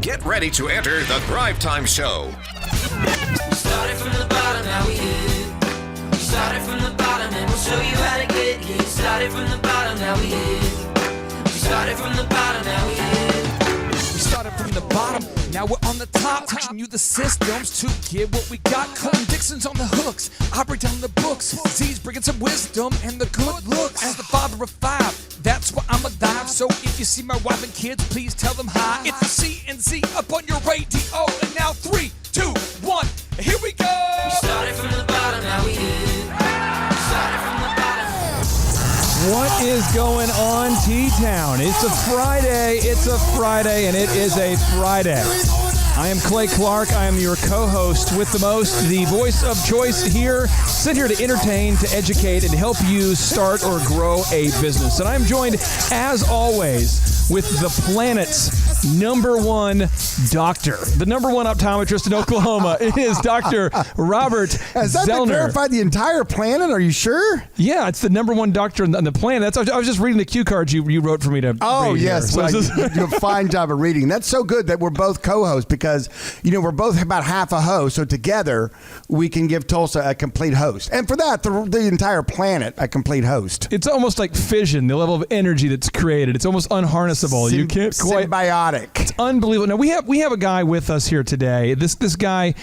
Get ready to enter the Thrivetime Show. We started from the bottom, now we here. We started from the bottom and we'll show you how to get here. Started from the bottom, now we here. We started from the bottom, now we here. We started from the bottom, now we're on the top. Teaching you the systems to get what we got. Colton Dixon's on the hooks, I break down the books. Z's bringing some wisdom and the good looks. As the father of five, that's why I'm a dive. So if you see my wife and kids, please tell them hi. It's the CNC up on your radio. And now 3, 2, 1, here we go. We started from the bottom, now we here. We started from the bottom. What is going on, T-Town? It's a Friday, and it is a Friday. I am Clay Clark. I am your co-host with the most, the voice of choice here. Sit here to entertain, to educate, and to help you start or grow a business. And I'm joined, as always, with the planet's number one doctor, the number one optometrist in Oklahoma. It is Dr. Robert Has that Zellner. been verified the entire planet? Are you sure? Yeah, it's the number one doctor on the planet. I was just reading the cue cards you wrote for me to Oh, read yes. here. Well, So you do a fine job of reading. That's so good that we're both co-hosts because, we're both about half a host. So together, we can give Tulsa a complete host. And for that, the entire planet a complete host. it's almost like fission, the level of energy that's created. It's almost unharnessable. You can't quite... Symbiotic. It's unbelievable. Now we have a guy with us here today. This guy,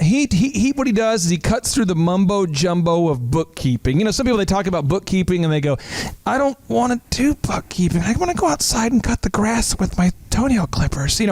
he what he does is he cuts through the mumbo jumbo of bookkeeping. Some people, they talk about bookkeeping and they go, I don't want to do bookkeeping. I want to go outside and cut the grass with my toenail clippers.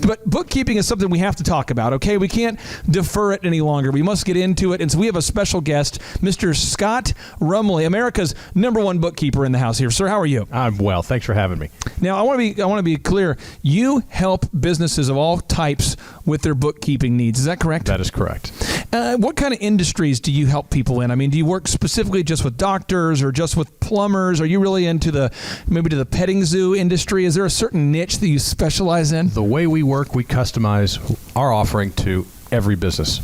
But bookkeeping is something we have to talk about. Okay, we can't defer it any longer. We must get into it. And so we have a special guest, Mr. Scott Rumley, America's number one bookkeeper in the house here. Sir, how are you? I'm well. Thanks for having me. Now, I want to be clear. You help businesses of all types with their bookkeeping needs. Is that correct? That is correct. What kind of industries do you help people in? I mean, do you work specifically just with doctors or just with plumbers? Are you really into the petting zoo industry? Is there a certain niche that you specialize in? The way we work, we customize our offering to every business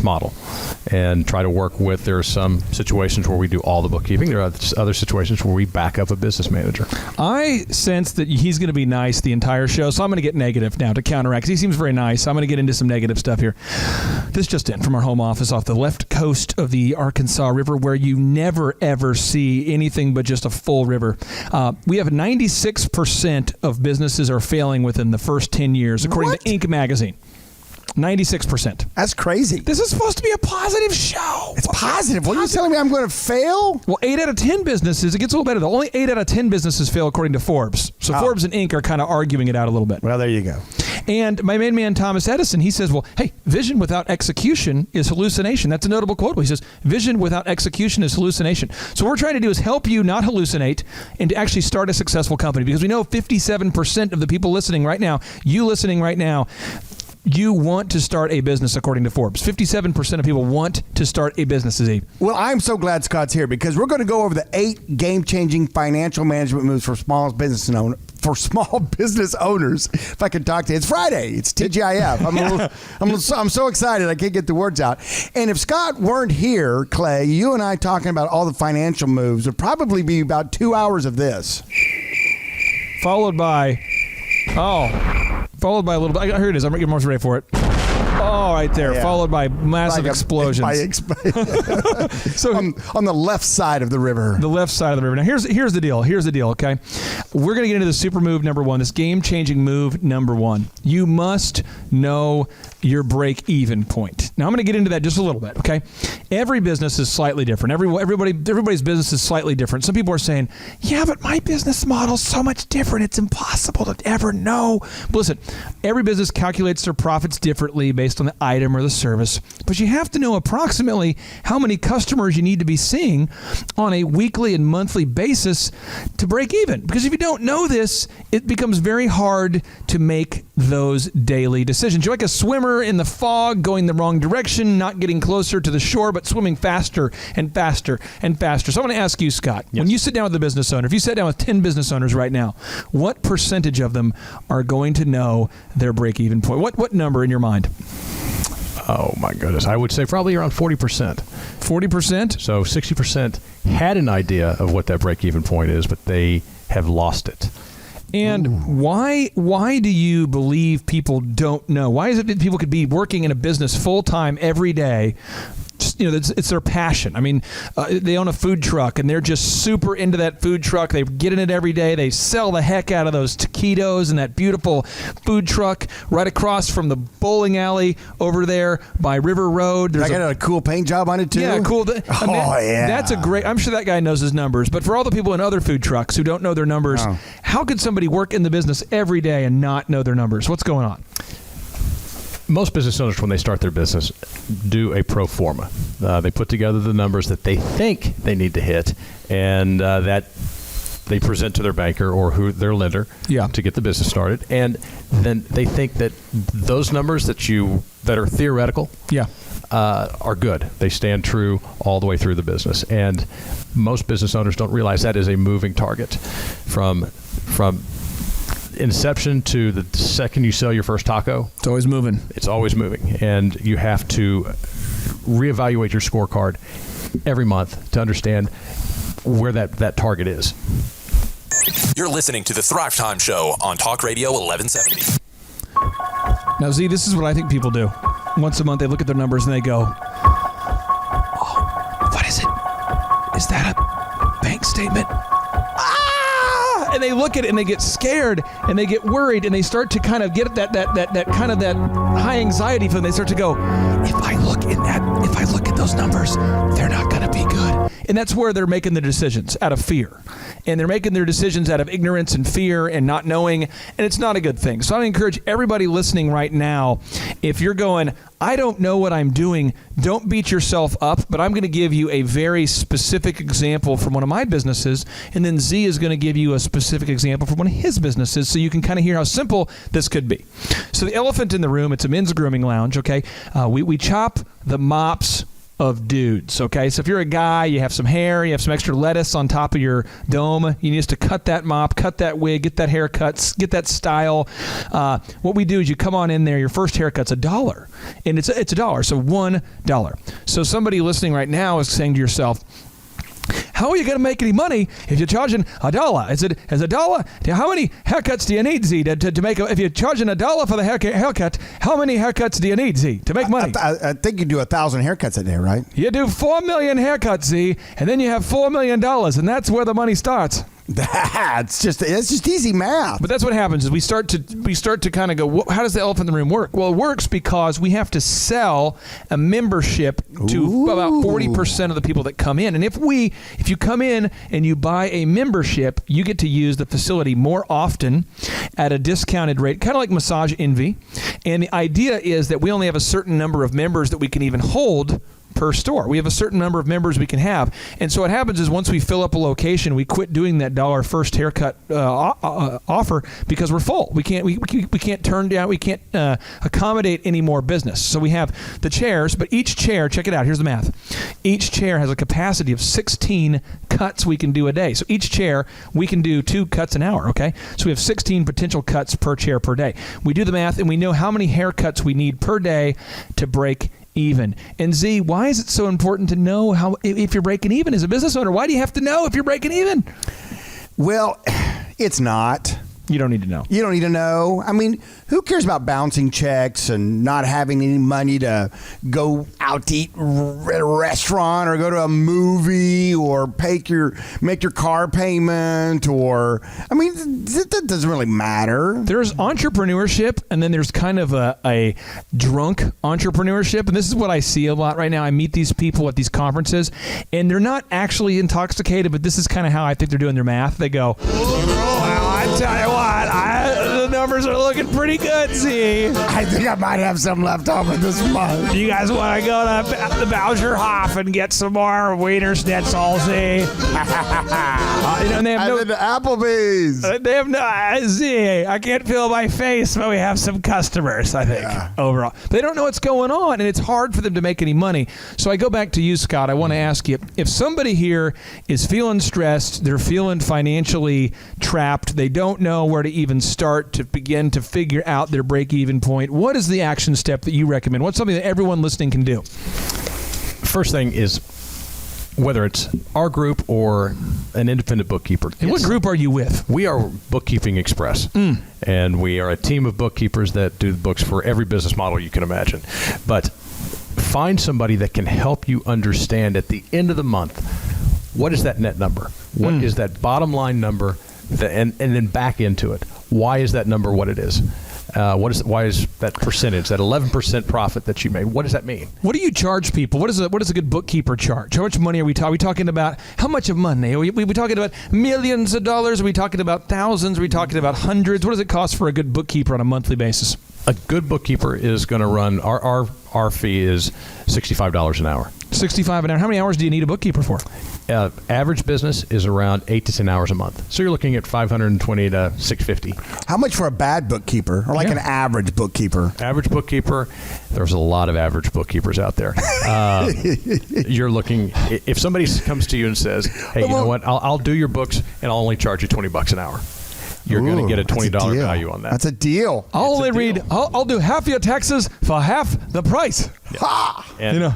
model, and try to work with. There are some situations where we do all the bookkeeping. There are other situations where we back up a business manager. I sense that he's going to be nice the entire show, so I'm going to get negative now to counteract, because he seems very nice. I'm going to get into some negative stuff here. This just in from our home office off the left coast of the Arkansas River, where you never, ever see anything but just a full river. We have 96% of businesses are failing within the first 10 years, according to Inc. magazine. 96%. That's crazy. This is supposed to be a positive show. It's positive. What are you telling me? I'm going to fail? Well, 8 out of 10 businesses, it gets a little better though. Only 8 out of 10 businesses fail according to Forbes. So Forbes and Inc. are kind of arguing it out a little bit. Well, there you go. And my main man, Thomas Edison, he says, well, hey, vision without execution is hallucination. That's a notable quote. He says, vision without execution is hallucination. So what we're trying to do is help you not hallucinate and to actually start a successful company, because we know 57% of the people listening right now, you want to start a business, according to Forbes. 57% of people want to start a business, Aziz. Well, I'm so glad Scott's here, because we're going to go over the 8 game-changing financial management moves for small business owners. If I can talk to you. It's Friday. It's TGIF. I'm so excited. I can't get the words out. And if Scott weren't here, Clay, you and I talking about all the financial moves would probably be about 2 hours of this. Followed by a little bit. Here it is. I'm almost ready for it. Oh, right there. Yeah. Followed by massive explosions. So on the left side of the river. The left side of the river. Now, here's the deal. Okay? We're going to get into the super move number 1, this game-changing move number 1. You must know your break-even point. Now, I'm going to get into that just a little bit, okay? Every business is slightly different. Everybody's business is slightly different. Some people are saying, yeah, but my business model's so much different, it's impossible to ever know. But listen, every business calculates their profits differently based on the item or the service, but you have to know approximately how many customers you need to be seeing on a weekly and monthly basis to break even. Because if you don't know this, it becomes very hard to make those daily decisions. You're like a swimmer in the fog going the wrong direction, not getting closer to the shore, but swimming faster and faster and faster. So I want to ask you, Scott, when you sit down with a business owner, if you sat down with 10 business owners right now, what percentage of them are going to know their break-even point? What number in your mind? Oh, my goodness. I would say probably around 40%. 40%? So 60% had an idea of what that break-even point is, but they have lost it. And why do you believe people don't know? Why is it that people could be working in a business full time every day? Just, it's their passion. I mean, they own a food truck and they're just super into that food truck. They get in it every day. They sell the heck out of those taquitos and that beautiful food truck right across from the bowling alley over there by River Road. I got a cool paint job on it too. Yeah, cool. Yeah. That's a great. I'm sure that guy knows his numbers. But for all the people in other food trucks who don't know their numbers, how could somebody work in the business every day and not know their numbers? What's going on? Most business owners, when they start their business, do a pro forma. They put together the numbers that they think they need to hit, and that they present to their banker or their lender to get the business started. And then they think that those numbers that are theoretical are good. They stand true all the way through the business. And most business owners don't realize that is a moving target from inception to the second you sell your first taco. It's always moving. It's always moving. And you have to reevaluate your scorecard every month to understand where that target is. You're listening to the Thrivetime Show on Talk Radio 1170. Now, Z, this is what I think people do. Once a month, they look at their numbers and they go, "Oh, what is it? Is that a bank statement?" And they look at it and they get scared and they get worried and they start to kind of get that kind of that high anxiety feeling. They start to go, if I look at those numbers, they're not going to be good. And that's where they're making their decisions out of fear. And they're making their decisions out of ignorance and fear and not knowing. And it's not a good thing. So I encourage everybody listening right now, if you're going, I don't know what I'm doing, don't beat yourself up, but I'm going to give you a very specific example from one of my businesses, and then Z is going to give you a specific example from one of his businesses so you can kind of hear how simple this could be. So the elephant in the room, it's a men's grooming lounge, okay? We chop the mops of dudes, okay? So if you're a guy, you have some hair, you have some extra lettuce on top of your dome, you need us to cut that mop, cut that wig, get that haircut, get that style. What we do is you come on in there, your first haircut's $1, and it's $1, so $1. So somebody listening right now is saying to yourself, how are you going to make any money if you're charging $1? Is $1? How many haircuts do you need, Z, to make? If you're charging $1 for the haircut, how many haircuts do you need, Z, to make money? I think you do 1,000 haircuts a day, right? You do 4 million haircuts, Z, and then you have $4 million, and that's where the money starts. It's just easy math. But that's what happens is we start to kind of go, how does the elephant in the room work? Well, it works because we have to sell a membership to about 40% of the people that come in. And if you come in and you buy a membership, you get to use the facility more often at a discounted rate, kind of like Massage Envy. And the idea is that we only have a certain number of members that we can even hold per store. We have a certain number of members we can have. And so what happens is once we fill up a location, we quit doing that $1 first haircut offer because we're full. We can't turn down, we can't accommodate any more business. So we have the chairs, but each chair, check it out, here's the math. Each chair has a capacity of 16 cuts we can do a day. So each chair, we can do 2 cuts an hour, okay? So we have 16 potential cuts per chair per day. We do the math and we know how many haircuts we need per day to break even. And Z, why is it so important to know how if you're breaking even as a business owner? Why do you have to know if you're breaking even? Well, it's not. You don't need to know. You don't need to know. I mean, who cares about bouncing checks and not having any money to go out to eat at a restaurant or go to a movie or make your car payment or, I mean, that doesn't really matter. There's entrepreneurship and then there's kind of a drunk entrepreneurship. And this is what I see a lot right now. I meet these people at these conferences and they're not actually intoxicated, but this is kind of how I think they're doing their math. They go, well, I tell you what, the numbers are looking pretty good, Z. I think I might have some left over this month. You guys want to go to the Boucherhof and get some more Wiener Schnitzel, Z? And they have the Applebee's. They have no, Z. I can't feel my face, but we have some customers, I think, overall. They don't know what's going on, and it's hard for them to make any money. So I go back to you, Scott. I want to ask you, if somebody here is feeling stressed, they're feeling financially trapped, they don't know where to even start to begin to figure out their break-even point, what is the action step that you recommend? What's something that everyone listening can do? First thing is whether it's our group or an independent bookkeeper. And what group are you with? We are Bookkeeping Express, and we are a team of bookkeepers that do books for every business model you can imagine. But find somebody that can help you understand at the end of the month, what is that net number? What is that bottom line number? And then back into it. Why is that number what it is? Why is that percentage, that 11% profit that you made? What does that mean? What do you charge people? What does a good bookkeeper charge? How much money are we talking? Are we talking about how much of money? Are we talking about millions of dollars? Are we talking about thousands? Are we talking about hundreds? What does it cost for a good bookkeeper on a monthly basis? A good bookkeeper is going to run, our fee is $65 an hour. $65 an hour. How many hours do you need a bookkeeper for? Average business is around 8 to 10 hours a month. So you're looking at $520 to $650. How much for a bad bookkeeper, or like an average bookkeeper? Average bookkeeper, there's a lot of average bookkeepers out there. You're looking, if somebody comes to you and says, hey, you know what, I'll do your books and I'll only charge you $20 an hour. You're going to get a $20 value on that. That's a deal. I'll do half your taxes for half the price. Yeah. And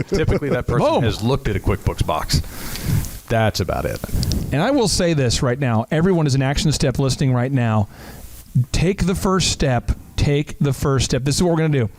typically that person has looked at a QuickBooks box. That's about it. And I will say this right now. Everyone is an action step listening right now. Take the first step. Take the first step. This is what we're going to do.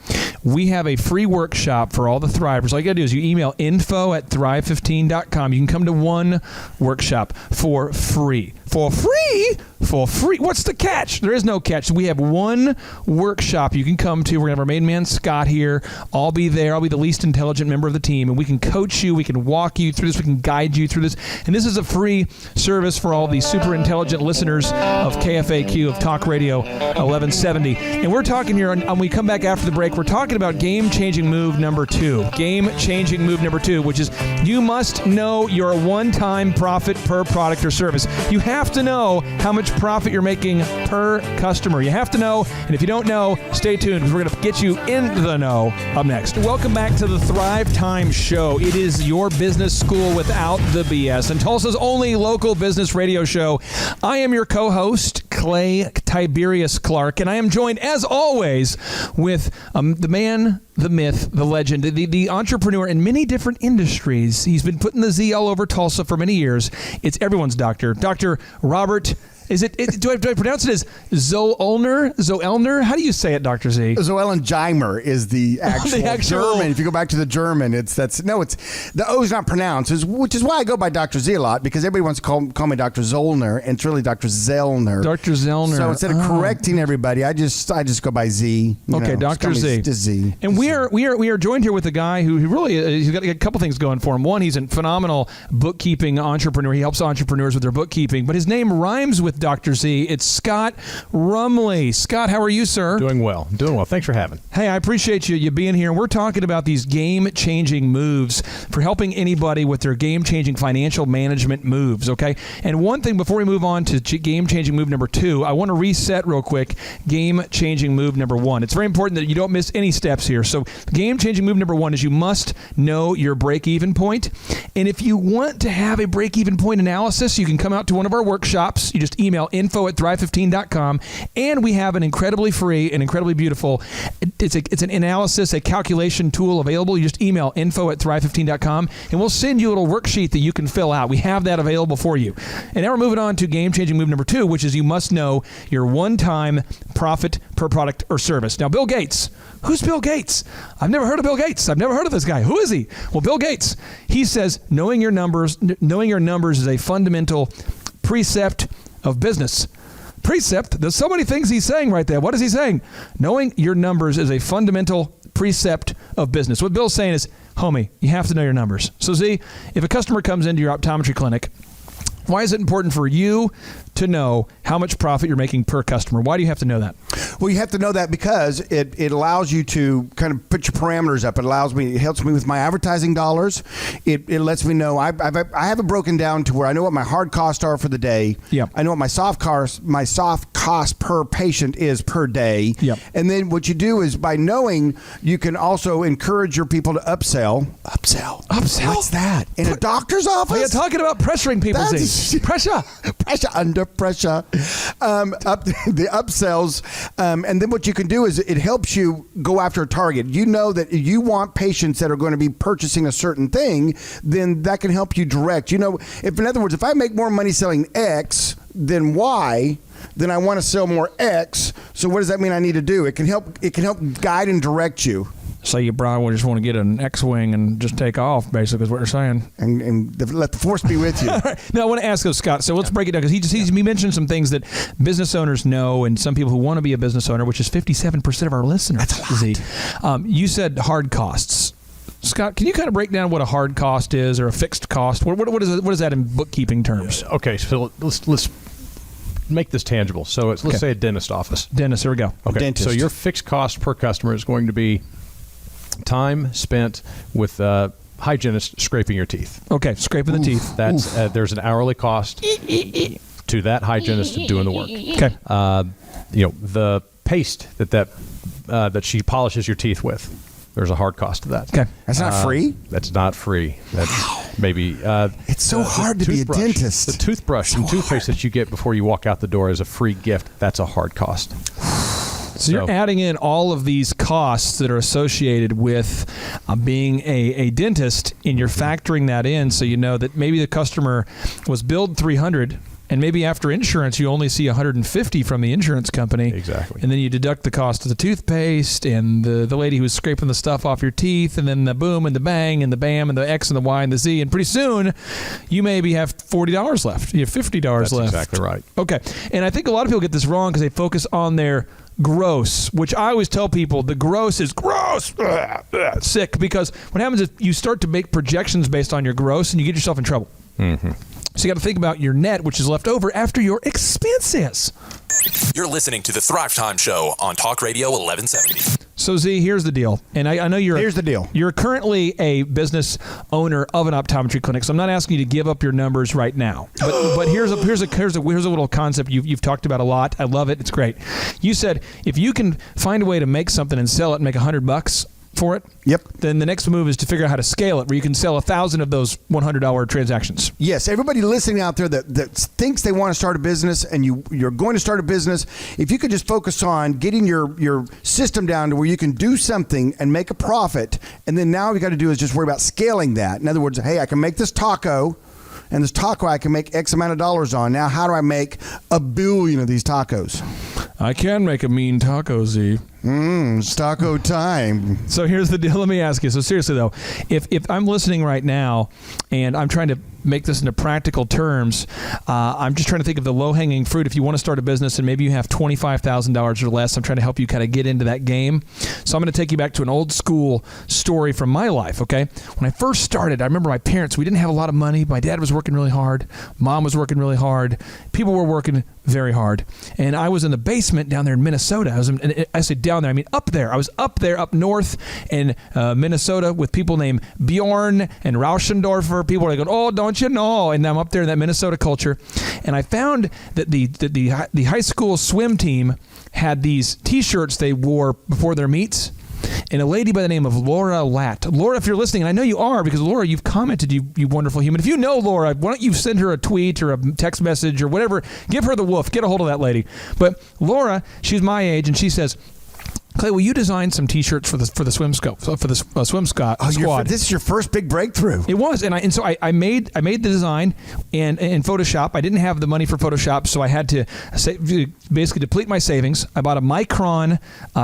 We have a free workshop for all the Thrivers. All you got to do is you email info@thrive15.com. You can come to one workshop for free. For free? For free. What's the catch? There is no catch. We have one workshop you can come to. We're going to have our main man, Scott, here. I'll be there. I'll be the least intelligent member of the team, and we can coach you. We can walk you through this. We can guide you through this. And this is a free service for all the super intelligent listeners of KFAQ, of Talk Radio 1170. And we're talking here, when we come back after the break, we're talking about game-changing move number 2. Game-changing move number 2, which is you must know your one-time profit per product or service. You have to know how much profit you're making per customer. You have to know, and if you don't know, stay tuned because we're going to get you in the know up next. Welcome back to the Thrivetime Show. It is your business school without the BS and Tulsa's only local business radio show. I am your co-host, Clay Tiberius Clark, and I am joined, as always, with the man, the myth, the legend, the entrepreneur in many different industries. He's been putting the Z all over Tulsa for many years. It's everyone's doctor, Dr. Robert. Do I pronounce it as Zoellner? How do you say it, Dr. Z? Zoellenheimer is the actual German. If you go back to the German, the O's not pronounced, which is why I go by Dr. Z a lot, because everybody wants to call me Dr. Zoellner, and it's really Dr. Zellner. Dr. Zellner. So instead of correcting everybody, I just go by Z. Okay, Dr. Z. Just Z. And we are joined here with a guy who really he's got a couple things going for him. One, he's a phenomenal bookkeeping entrepreneur. He helps entrepreneurs with their bookkeeping, but his name rhymes with Dr. Z. It's Scott Rumley. Scott, how are you, sir? Doing well. Thanks for having. Hey, I appreciate you being here. We're talking about these game-changing moves for helping anybody with their game-changing financial management moves, okay? And one thing before we move on to game-changing move number 2, I want to reset real quick game-changing move number 1. It's very important that you don't miss any steps here. So game-changing move number 1 is you must know your break-even point. And if you want to have a break-even point analysis, you can come out to one of our workshops. You just email info@thrive15.com, and we have an incredibly free and incredibly beautiful, it's an analysis, a calculation tool available. You just email info@thrive15.com, and we'll send you a little worksheet that you can fill out. We have that available for you. And now we're moving on to game-changing move number 2, which is you must know your one-time profit per product or service. Now, Bill Gates. Who's Bill Gates? I've never heard of Bill Gates. I've never heard of this guy. Who is he? Well, Bill Gates. He says knowing your numbers is a fundamental precept of business. Precept? There's so many things he's saying right there. What is he saying? Knowing your numbers is a fundamental precept of business. What Bill's saying is, homie, you have to know your numbers. So Z, if a customer comes into your optometry clinic, why is it important for you to know how much profit you're making per customer? Why do you have to know that? Well, you have to know that because it allows you to kind of put your parameters up. It helps me with my advertising dollars. It lets me know I have it broken down to where I know what my hard costs are for the day. Yep. I know what my soft cost per patient is per day. Yep. And then what you do is by knowing, you can also encourage your people to upsell. Upsell. Upsell? What's that? In a doctor's office? Are you talking about pressuring people? That's Pressure. Pressure, under pressure. The upsells. And then what you can do is it helps you go after a target. You know that you want patients that are going to be purchasing a certain thing, then that can help you direct. You know, if in other words, if I make more money selling X than Y, then I want to sell more X. So what does that mean I need to do? It can help guide and direct you. So you probably just want to get an X-wing and just take off, basically, is what you're saying. And let the force be with you. Now, I want to ask you, Scott, so let's break it down, because he mentioned some things that business owners know, and some people who want to be a business owner, which is 57% of our listeners. That's a lot. You said hard costs. Scott, can you kind of break down what a hard cost is, or a fixed cost? What is that in bookkeeping terms? Okay, so let's make this tangible. So let's say a dentist office. Dentist, here we go. Okay, Dentist. so your fixed cost per customer is going to be time spent with hygienist scraping your teeth. Okay, scraping the teeth. That's there's an hourly cost to that hygienist doing the work. Okay. The paste that she polishes your teeth with. There's a hard cost to that. Okay. That's not free? That's not free. That's maybe. It's so hard to be a dentist. The toothbrush and toothpaste that you get before you walk out the door is a free gift. That's a hard cost. So you're adding in all of these costs that are associated with being a dentist, and you're factoring that in, so you know that maybe the customer was billed $300, and maybe after insurance you only see $150 from the insurance company. Exactly. And then you deduct the cost of the toothpaste and the lady who's scraping the stuff off your teeth, and then the boom and the bang and the bam and the X and the Y and the Z, and pretty soon you maybe have $40 left. You have $50 That's left. exactly right. Okay. And I think a lot of people get this wrong because they focus on their gross, which I always tell people the gross is gross, sick, because what happens is you start to make projections based on your gross, and you get yourself in trouble. Mm-hmm. So you got to think about your net, which is left over after your expenses. You're listening to the Thrivetime Show on Talk Radio 1170. So Z, here's the deal, and I know Here's the deal. You're currently a business owner of an optometry clinic, so I'm not asking you to give up your numbers right now. But here's a little concept you've talked about a lot. I love it. It's great. You said if you can find a way to make something and sell it and make $100 for it. Yep. Then the next move is to figure out how to scale it, where you can sell 1,000 of those $100 transactions. Yes, everybody listening out there that thinks they want to start a business, and you're going to start a business, if you could just focus on getting your system down to where you can do something and make a profit, and then now all you got to do is just worry about scaling that. In other words, hey, I can make this taco, and this taco I can make X amount of dollars on. Now, how do I make 1 billion of these tacos? I can make a mean taco, Z. It's taco time. So here's the deal. Let me ask you. So seriously, though, if I'm listening right now and I'm trying to make this into practical terms, I'm just trying to think of the low-hanging fruit. If you want to start a business and maybe you have $25,000 or less, I'm trying to help you kind of get into that game. So I'm going to take you back to an old school story from my life, okay? When I first started, I remember my parents, we didn't have a lot of money. My dad was working really hard. Mom was working really hard. People were working very hard. And I was in the basement down there in Minnesota. I say down there, I mean up there. I was up there, up north in Minnesota with people named Bjorn and Rauschendorfer. People are going, oh, don't you know? And I'm up there in that Minnesota culture. And I found that the high school swim team had these T-shirts they wore before their meets. And a lady by the name of Laura Latt. Laura, if you're listening, and I know you are, because Laura, you've commented, you wonderful human. If you know Laura, why don't you send her a tweet or a text message or whatever? Give her the woof. Get a hold of that lady. But Laura, she's my age, and she says, Clay, will you design some T-shirts for the swim squad? This is your first big breakthrough. It was, and so I made the design in Photoshop. I didn't have the money for Photoshop, so I had to basically deplete my savings. I bought a Micron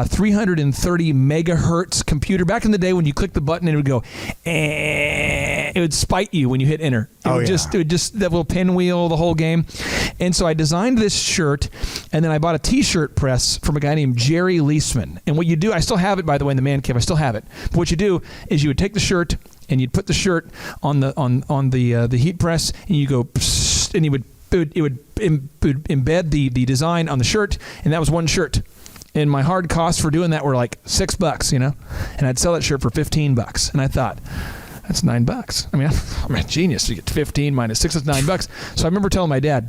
330 megahertz computer. Back in the day, when you click the button, it would go, it would spite you when you hit enter. It would just that little pinwheel, the whole game. And so I designed this shirt, and then I bought a T-shirt press from a guy named Jerry Leisman. And what you do, I still have it, by the way, in the man cave. I still have it. But what you do is you would take the shirt and you'd put the shirt on the heat press, and you go, and it would embed the design on the shirt, and that was one shirt. And my hard costs for doing that were like $6, and I'd sell that shirt for $15. And I thought, that's $9. I mean, I'm a genius. You get 15 minus 6 is $9. So I remember telling my dad,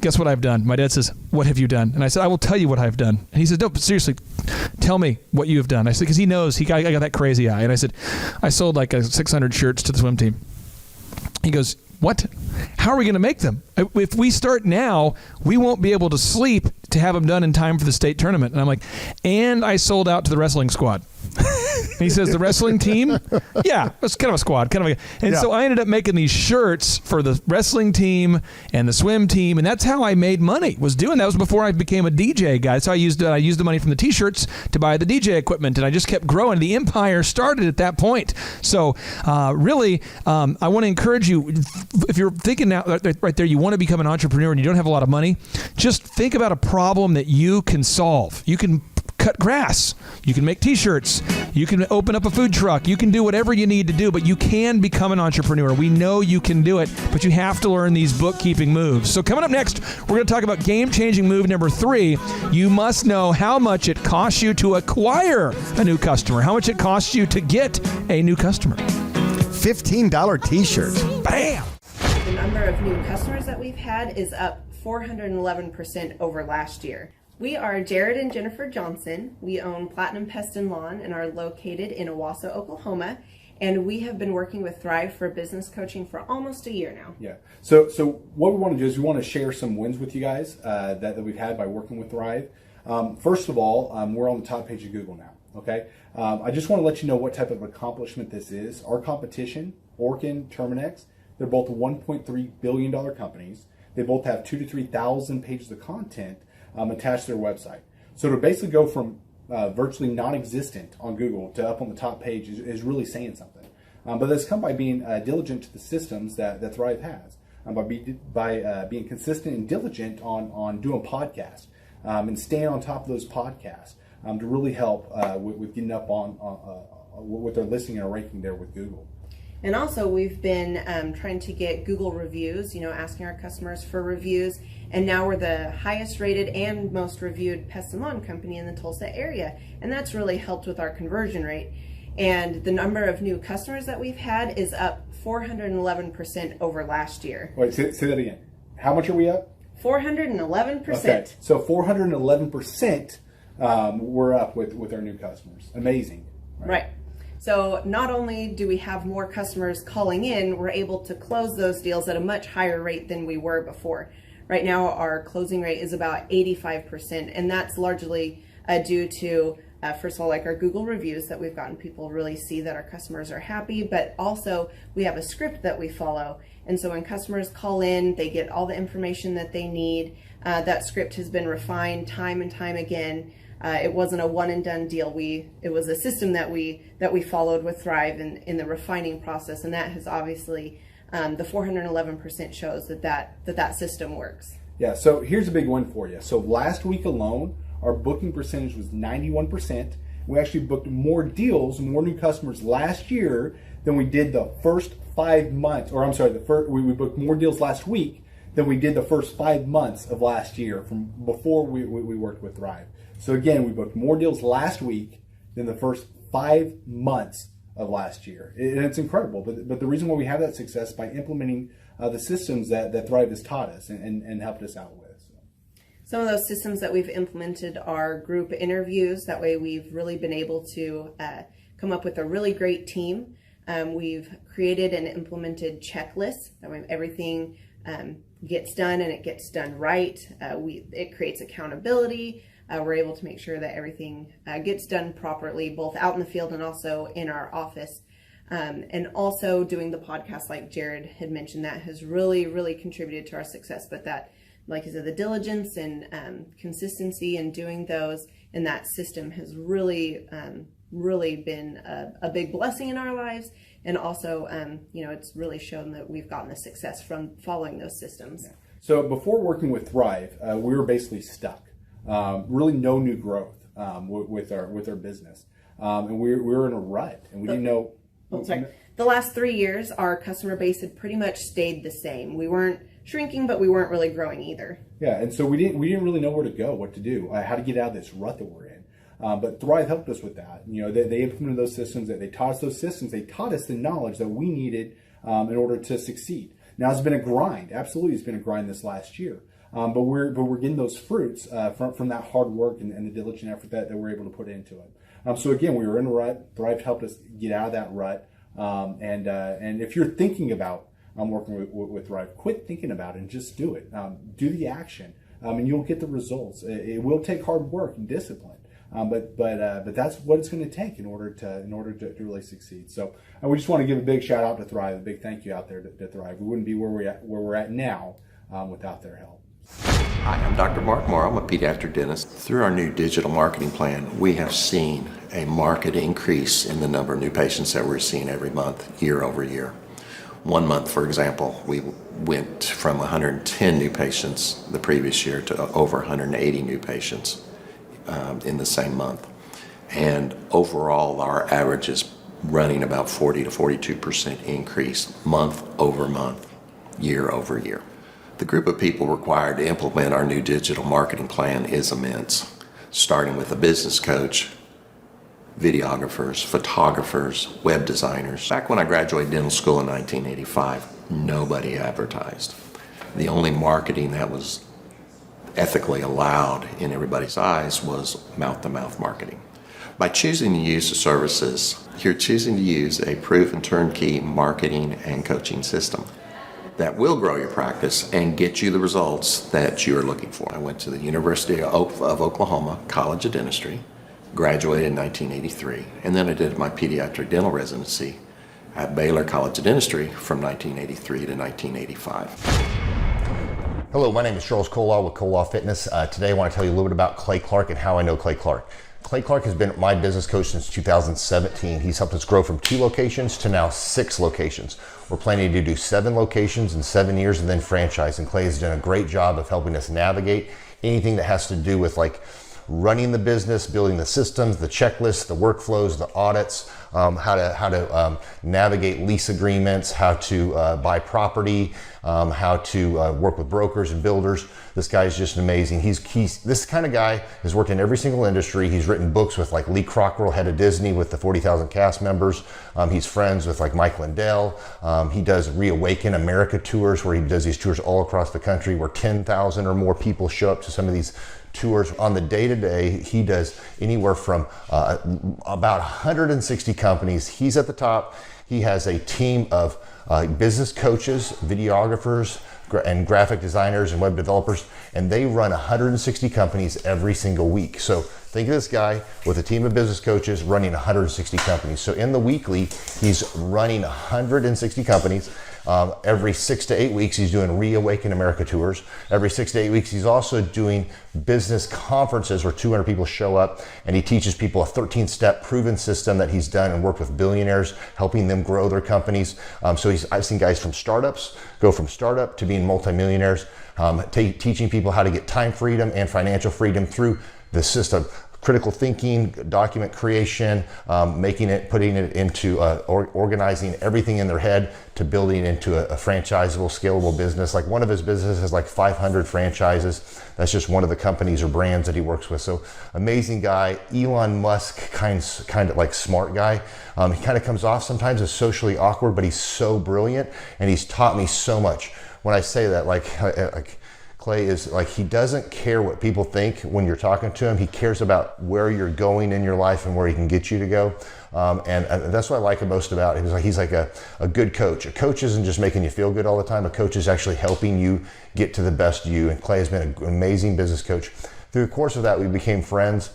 guess what I've done? My dad says, what have you done? And I said, I will tell you what I've done. And he says, no, but seriously, tell me what you have done. I said, because he knows, I got that crazy eye. And I said, I sold like 600 shirts to the swim team. He goes, what? How are we going to make them? If we start now, we won't be able to sleep to have them done in time for the state tournament. And I'm like, and I sold out to the wrestling squad. And he says, the wrestling team? Yeah, it's kind of a squad. So I ended up making these shirts for the wrestling team and the swim team, and that's how I made money, was doing that. Was before I became a DJ guy. So I used the money from the T-shirts to buy the DJ equipment, and I just kept growing. The empire started at that point. So really, I want to encourage you, if you're thinking now right there, you want to become an entrepreneur and you don't have a lot of money, just think about a problem that you can solve. You can cut grass. You can make T-shirts. You can open up a food truck. You can do whatever you need to do, but you can become an entrepreneur. We know you can do it, but you have to learn these bookkeeping moves. So coming up next, we're going to talk about game-changing move number 3. You must know how much it costs you to acquire a new customer, how much it costs you to get a new customer. $15 T-shirts. Bam! The number of new customers that we've had is up 411% over last year. We are Jared and Jennifer Johnson. We own Platinum Pest and Lawn and are located in Owasso, Oklahoma. And we have been working with Thrive for business coaching for almost a year now. Yeah. So what we want to do is we want to share some wins with you guys that we've had by working with Thrive. First of all, we're on the top page of Google now. Okay. I just want to let you know what type of accomplishment this is. Our competition, Orkin, Terminex, they're both $1.3 billion companies. They both have 2,000 to 3,000 pages of content attached to their website. So to basically go from virtually non-existent on Google to up on the top page is really saying something. But that's come by being diligent to the systems that Thrive has, by being consistent and diligent on doing podcasts and staying on top of those podcasts to really help with getting up on with their listing and ranking there with Google. And also we've been trying to get Google reviews, asking our customers for reviews. And now we're the highest rated and most reviewed pest and lawn company in the Tulsa area. And that's really helped with our conversion rate. And the number of new customers that we've had is up 411% over last year. Wait, say that again. How much are we up? 411%. Okay, so 411% we're up with our new customers. Amazing. Right. So not only do we have more customers calling in, we're able to close those deals at a much higher rate than we were before. Right now, our closing rate is about 85%, and that's largely due to, first of all, like our Google reviews that we've gotten people really see that our customers are happy, but also we have a script that we follow. And so when customers call in, they get all the information that they need. That script has been refined time and time again. It wasn't a one and done deal. It was a system that we followed with Thrive in the refining process, and that has obviously the 411% shows that system works. Yeah, so here's a big one for you. So last week alone, our booking percentage was 91%. We actually booked more deals, more new customers last year than we did the first 5 months, or I'm sorry, we booked more deals last week than we did the first 5 months of last year from before we worked with Thrive. So again, we booked more deals last week than the first 5 months of last year. And it's incredible. But the reason why we have that success is by implementing the systems that Thrive has taught us and helped us out with. Some of those systems that we've implemented are group interviews. That way we've really been able to come up with a really great team. We've created and implemented checklists. That way everything gets done and it gets done right. It creates accountability. We're able to make sure that everything gets done properly, both out in the field and also in our office. And also doing the podcast, like Jared had mentioned, that has really, really contributed to our success. But that, like I said, the diligence and consistency in doing those and that system has really, really been a big blessing in our lives. And also, it's really shown that we've gotten the success from following those systems. Yeah. So before working with Thrive, we were basically stuck. Really no new growth with our business. And we were in a rut, and we didn't know. The last 3 years, our customer base had pretty much stayed the same. We weren't shrinking, but we weren't really growing either. Yeah, and so we didn't really know where to go, what to do, how to get out of this rut that we're in. But Thrive helped us with that. They implemented those systems. They taught us those systems. They taught us the knowledge that we needed in order to succeed. Now it's been a grind. Absolutely, it's been a grind this last year. But we're getting those fruits from that hard work and the diligent effort that we're able to put into it. So again, we were in a rut. Thrive helped us get out of that rut. And if you're thinking about working with Thrive. Quit thinking about it and just do it. Do the action, and you'll get the results. It will take hard work and discipline. But that's what it's going to take in order to really succeed. So we just want to give a big shout out to Thrive, a big thank you out there to Thrive. We wouldn't be where we're at now without their help. Hi, I'm Dr. Mark Moore. I'm a pediatric dentist. Through our new digital marketing plan, we have seen a marked increase in the number of new patients that we're seeing every month, year over year. One month, for example, we went from 110 new patients the previous year to over 180 new patients in the same month. And overall, our average is running about 40 to 42% increase month over month, year over year. The group of people required to implement our new digital marketing plan is immense, starting with a business coach, videographers, photographers, web designers. Back when I graduated dental school in 1985, nobody advertised. The only marketing that was ethically allowed in everybody's eyes was mouth-to-mouth marketing. By choosing to use the services, you're choosing to use a proven turnkey marketing and coaching system that will grow your practice and get you the results that you're looking for. I went to the University of Oklahoma College of Dentistry, graduated in 1983, and then I did my pediatric dental residency at Baylor College of Dentistry from 1983 to 1985. Hello, my name is Charles Kolaw with Kolaw Fitness. Today I want to tell you a little bit about Clay Clark and how I know Clay Clark. Clay Clark has been my business coach since 2017. He's helped us grow from 2 locations to now 6 locations. We're planning to do 7 locations in 7 years and then franchise. And Clay has done a great job of helping us navigate anything that has to do with like running the business, building the systems, the checklists, the workflows, the audits, how to navigate lease agreements, how to buy property, how to work with brokers and builders. This guy is just amazing. He's this kind of guy has worked in every single industry. He's written books with like Lee Crockrell, head of Disney, with the 40,000 cast members. He's friends with like Mike Lindell. He does Reawaken America tours where he does these tours all across the country where 10,000 or more people show up to some of these tours. On the day-to-day, he does anywhere from about 160 companies. He's at the top. He has a team of business coaches, videographers, and graphic designers and web developers, and they run 160 companies every single week. So think of this guy with a team of business coaches running 160 companies. So in the weekly, he's running 160 companies. Every 6 to 8 weeks, he's doing Reawaken America tours. Every 6 to 8 weeks, he's also doing business conferences where 200 people show up, and he teaches people a 13-step proven system that he's done and worked with billionaires, helping them grow their companies. So I've seen guys from startups go from startup to being multimillionaires, teaching people how to get time freedom and financial freedom through the system. Critical thinking, document creation, putting it into organizing everything in their head to building into a franchisable, scalable business. Like one of his businesses has like 500 franchises. That's just one of the companies or brands that he works with. So amazing guy. Elon Musk kind of like smart guy. He kind of comes off sometimes as socially awkward, but he's so brilliant and he's taught me so much. When I say that, like Clay is like, he doesn't care what people think when you're talking to him. He cares about where you're going in your life and where he can get you to go. And that's what I like most about him. He's like a good coach. A coach isn't just making you feel good all the time. A coach is actually helping you get to the best you. And Clay has been an amazing business coach. Through the course of that, we became friends.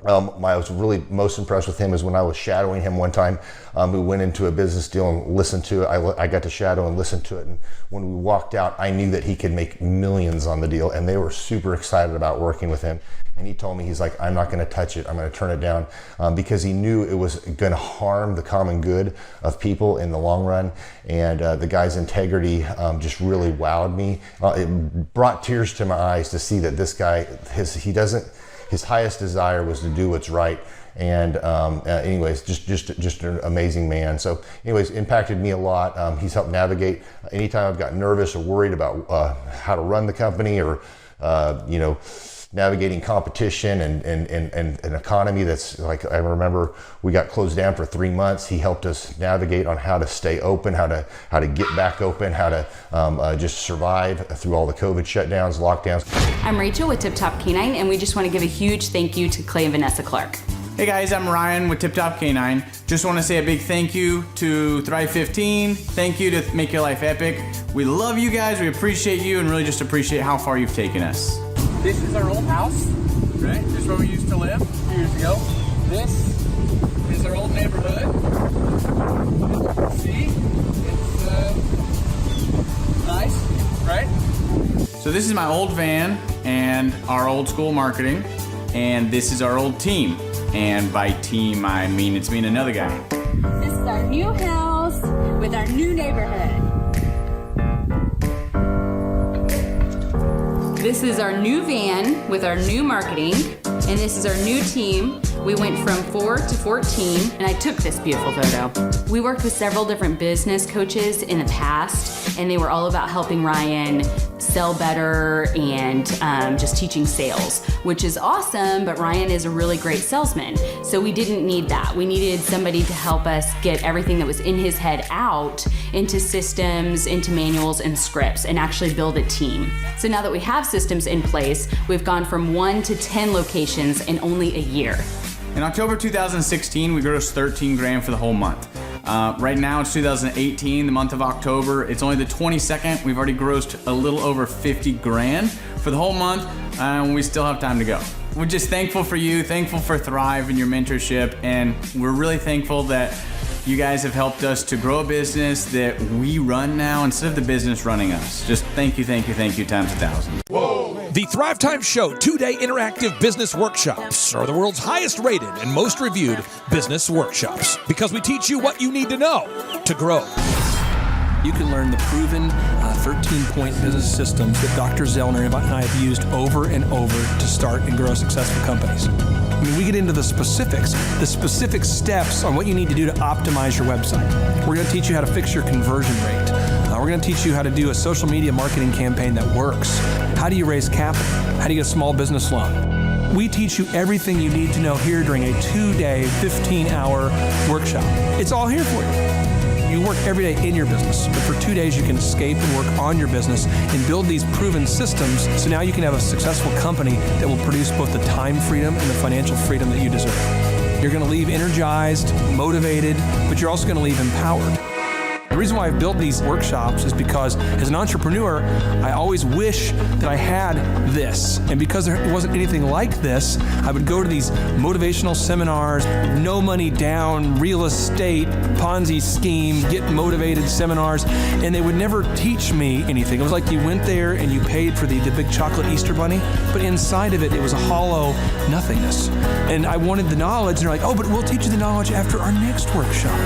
I was really most impressed with him is when I was shadowing him one time. We went into a business deal and listened to it. I got to shadow and listen to it. And when we walked out, I knew that he could make millions on the deal. And they were super excited about working with him. And he told me, he's like, I'm not going to touch it. I'm going to turn it down because he knew it was going to harm the common good of people in the long run. And the guy's integrity just really wowed me. It brought tears to my eyes to see that this guy, his highest desire was to do what's right. And anyways, just an amazing man. So anyways, impacted me a lot. He's helped navigate anytime I've got nervous or worried about how to run the company or, navigating competition and an economy that's like, I remember we got closed down for 3 months. He helped us navigate on how to stay open, how to get back open, how to just survive through all the COVID shutdowns, lockdowns. I'm Rachel with Tip Top Canine, and we just want to give a huge thank you to Clay and Vanessa Clark. Hey guys, I'm Ryan with Tip Top Canine. Just want to say a big thank you to Thrive 15. Thank you to Make Your Life Epic. We love you guys, we appreciate you, and really just appreciate how far you've taken us. This is our old house, right? This is where we used to live a few years ago. This is our old neighborhood. See? It's nice, right? So this is my old van and our old school marketing, and this is our old team. And by team, I mean it's me and another guy. This is our new house with our new neighborhood. This is our new van with our new marketing, and this is our new team. We went from 4 to 14, and I took this beautiful photo. We worked with several different business coaches in the past, and they were all about helping Ryan sell better and just teaching sales, which is awesome, but Ryan is a really great salesman. So we didn't need that. We needed somebody to help us get everything that was in his head out into systems, into manuals and scripts, and actually build a team. So now that we have systems in place, we've gone from 1 to 10 locations in only a year. In October 2016, we grossed 13 grand for the whole month. Right now it's 2018, the month of October. It's only the 22nd. We've already grossed a little over 50 grand for the whole month, and we still have time to go. We're just thankful for you, thankful for Thrive and your mentorship, and we're really thankful that you guys have helped us to grow a business that we run now instead of the business running us. Just thank you times 1,000. The Thrivetime Show 2-day interactive business workshops are the world's highest rated and most reviewed business workshops because we teach you what you need to know to grow. You can learn the proven 13-point business systems that Dr. Zellner and I have used over and over to start and grow successful companies. I mean, we get into the specific steps on what you need to do to optimize your website. We're going to teach you how to fix your conversion rate. We're going to teach you how to do a social media marketing campaign that works. How do you raise capital? How do you get a small business loan? We teach you everything you need to know here during a 2-day, 15-hour workshop. It's all here for you. You work every day in your business, but for 2 days you can escape and work on your business and build these proven systems so now you can have a successful company that will produce both the time freedom and the financial freedom that you deserve. You're going to leave energized, motivated, but you're also going to leave empowered. The reason why I've built these workshops is because as an entrepreneur, I always wish that I had this. And because there wasn't anything like this, I would go to these motivational seminars, no money down, real estate, Ponzi scheme, get motivated seminars, and they would never teach me anything. It was like you went there and you paid for the big chocolate Easter bunny, but inside of it, it was a hollow nothingness. And I wanted the knowledge, and they're like, oh, but we'll teach you the knowledge after our next workshop.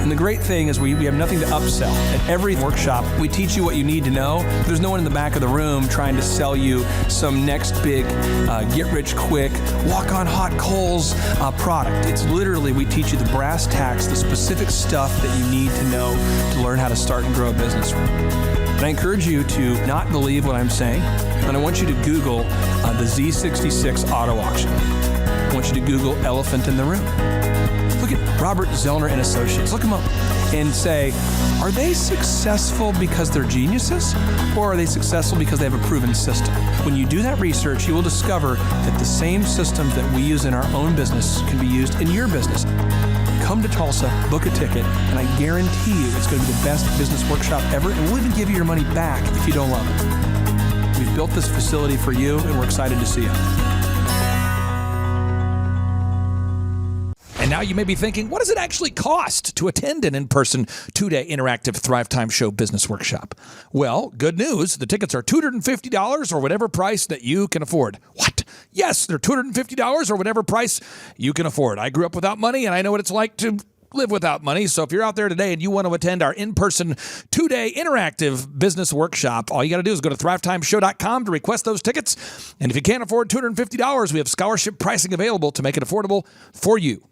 And the great thing is we have nothing to upsell. At every workshop, we teach you what you need to know. There's no one in the back of the room trying to sell you some next big get-rich-quick, walk-on-hot coals product. It's literally, we teach you the brass tacks, the specific stuff that you need to know to learn how to start and grow a business. And I encourage you to not believe what I'm saying, and I want you to Google the Z66 auto auction. I want you to Google elephant in the room. Look at Robert Zellner and Associates. Look them up and say, are they successful because they're geniuses, or are they successful because they have a proven system? When you do that research, you will discover that the same systems that we use in our own business can be used in your business. Come to Tulsa, book a ticket, and I guarantee you it's going to be the best business workshop ever, and we'll even give you your money back if you don't love it. We've built this facility for you, and we're excited to see you. And now you may be thinking, what does it actually cost to attend an in-person 2-day interactive Thrivetime Show business workshop? Well, good news. The tickets are $250 or whatever price that you can afford. What? Yes, they're $250 or whatever price you can afford. I grew up without money, and I know what it's like to live without money. So if you're out there today and you want to attend our in-person 2-day interactive business workshop, all you got to do is go to thrivetimeshow.com to request those tickets. And if you can't afford $250, we have scholarship pricing available to make it affordable for you.